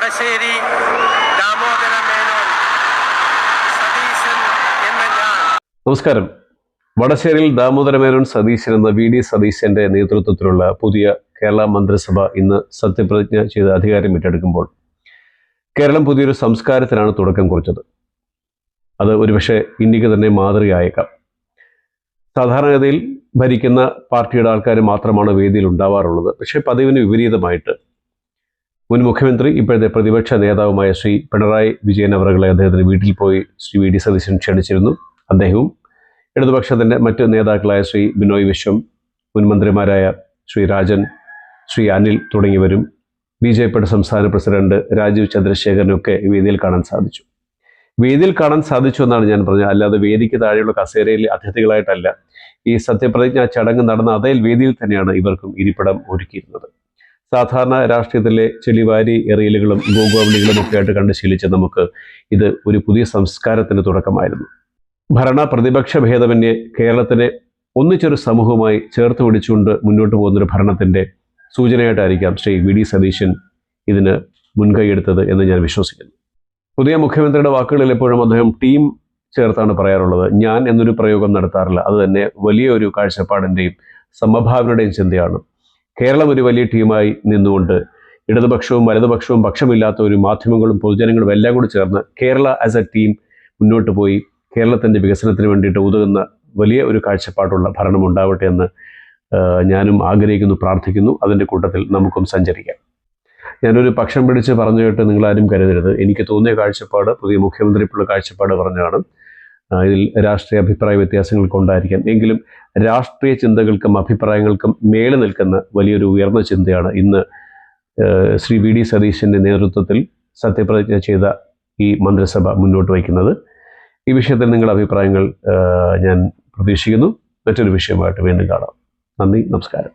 വടശ്ശേരി ദാമോദര മേനോൻ സതീശൻ എന്ന ഞാൻ. നമസ്കാരം. വടശ്ശേരിയിൽ ദാമോദര മേനോൻ സതീശൻ എന്ന വി ഡി സതീശന്റെ നേതൃത്വത്തിലുള്ള പുതിയ കേരള മന്ത്രിസഭ ഇന്ന് സത്യപ്രതിജ്ഞ ചെയ്ത് അധികാരം ഏറ്റെടുക്കുമ്പോൾ കേരളം പുതിയൊരു സംസ്കാരത്തിനാണ് തുടക്കം കുറിച്ചത്. അത് ഒരുപക്ഷെ ഇന്ത്യക്ക് തന്നെ മാതൃകയായേക്കാം. സാധാരണഗതിയിൽ ഭരിക്കുന്ന പാർട്ടിയുടെ ആൾക്കാർ മാത്രമാണ് വേദിയിൽ ഉണ്ടാവാറുള്ളത്. പക്ഷേ പതിവിന് വിപരീതമായിട്ട് മുൻ മുഖ്യമന്ത്രി ഇപ്പോഴത്തെ പ്രതിപക്ഷ നേതാവുമായ ശ്രീ പിണറായി വിജയൻ അവറുകളെ അദ്ദേഹത്തിന് വീട്ടിൽ പോയി ശ്രീ വി ഡി സതീശൻ ക്ഷണിച്ചിരുന്നു. അദ്ദേഹവും ഇടതുപക്ഷത്തിൻ്റെ മറ്റ് നേതാക്കളായ ശ്രീ ബിനോയ് വിശ്വം, മുൻ മന്ത്രിമാരായ ശ്രീ രാജൻ, ശ്രീ അനിൽ തുടങ്ങിയവരും ബി.ജെ.പിയുടെ സംസ്ഥാന പ്രസിഡന്റ് രാജീവ് ചന്ദ്രശേഖരനൊക്കെ വേദിയിൽ കാണാൻ സാധിച്ചു. വേദിയിൽ കാണാൻ സാധിച്ചു എന്നാണ് ഞാൻ പറഞ്ഞത്, അല്ലാതെ വേദിക്ക് താഴെയുള്ള കസേരയിൽ അതിഥികളായിട്ടല്ല. ഈ സത്യപ്രതിജ്ഞ ചടങ്ങ് നടന്ന അതേ വേദിയിൽ തന്നെയാണ് ഇവർക്കും ഇരിപ്പിടം ഒരുക്കിയിരുന്നത്. സാധാരണ രാഷ്ട്രീയത്തിലെ ചെളിവാരി എറിയലുകളും ഗോഗോവലികളും ഒക്കെ ആയിട്ട് കണ്ട് ശീലിച്ച നമുക്ക് ഇത് ഒരു പുതിയ സംസ്കാരത്തിന് തുടക്കമായിരുന്നു. ഭരണ പ്രതിപക്ഷ ഭേദമന്യേ കേരളത്തിനെ ഒന്നിച്ചൊരു സമൂഹവുമായി ചേർത്ത് പിടിച്ചുകൊണ്ട് മുന്നോട്ട് പോകുന്നൊരു ഭരണത്തിൻ്റെ സൂചനയായിട്ടായിരിക്കാം ശ്രീ വി ഡി സതീശൻ ഇതിന് മുൻകൈയെടുത്തത് എന്ന് ഞാൻ വിശ്വസിക്കുന്നു. പുതിയ മുഖ്യമന്ത്രിയുടെ വാക്കുകളിൽ എപ്പോഴും അദ്ദേഹം ടീം ചേർത്താണ് പറയാറുള്ളത്. ഞാൻ എന്നൊരു പ്രയോഗം നടത്താറില്ല. അത് തന്നെ വലിയൊരു കാഴ്ചപ്പാടിൻ്റെയും സമഭാവനയുടെയും ചിന്തയാണ്. കേരളം ഒരു വലിയ ടീമായി നിന്നുകൊണ്ട് ഇടതുപക്ഷവും വലതുപക്ഷവും പക്ഷമില്ലാത്ത ഒരു മാധ്യമങ്ങളും പൊതുജനങ്ങളും എല്ലാം കൂടി ചേർന്ന് കേരള ആസ് എ ടീം മുന്നോട്ട് പോയി കേരളത്തിൻ്റെ വികസനത്തിന് വേണ്ടിയിട്ട് ഉതകുന്ന വലിയ ഒരു കാഴ്ചപ്പാടുള്ള ഭരണം ഉണ്ടാവട്ടെ എന്ന് ഞാനും ആഗ്രഹിക്കുന്നു, പ്രാർത്ഥിക്കുന്നു. അതിൻ്റെ കൂട്ടത്തിൽ നമുക്കും സഞ്ചരിക്കാം. ഞാനൊരു പക്ഷം പിടിച്ച് പറഞ്ഞു കേട്ട് നിങ്ങളാരും കരുതരുത്. എനിക്ക് തോന്നിയ കാഴ്ചപ്പാട് പുതിയ മുഖ്യമന്ത്രിക്കുള്ള കാഴ്ചപ്പാട് പറഞ്ഞാണ്. ഇതിൽ രാഷ്ട്രീയ അഭിപ്രായ വ്യത്യാസങ്ങൾക്ക് ഉണ്ടായിരിക്കാം. എങ്കിലും രാഷ്ട്രീയ ചിന്തകൾക്കും അഭിപ്രായങ്ങൾക്കും മേലെ നിൽക്കുന്ന വലിയൊരു ഉയർന്ന ചിന്തയാണ് ഇന്ന് ശ്രീ വി ഡി സതീശൻ്റെ നേതൃത്വത്തിൽ സത്യപ്രതിജ്ഞ ചെയ്ത ഈ മന്ത്രിസഭ മുന്നോട്ട് വയ്ക്കുന്നത്. ഈ വിഷയത്തിൽ നിങ്ങളുടെ അഭിപ്രായങ്ങൾ ഞാൻ പ്രതീക്ഷിക്കുന്നു. മറ്റൊരു വിഷയമായിട്ട് വീണ്ടും കാണാം. നന്ദി, നമസ്കാരം.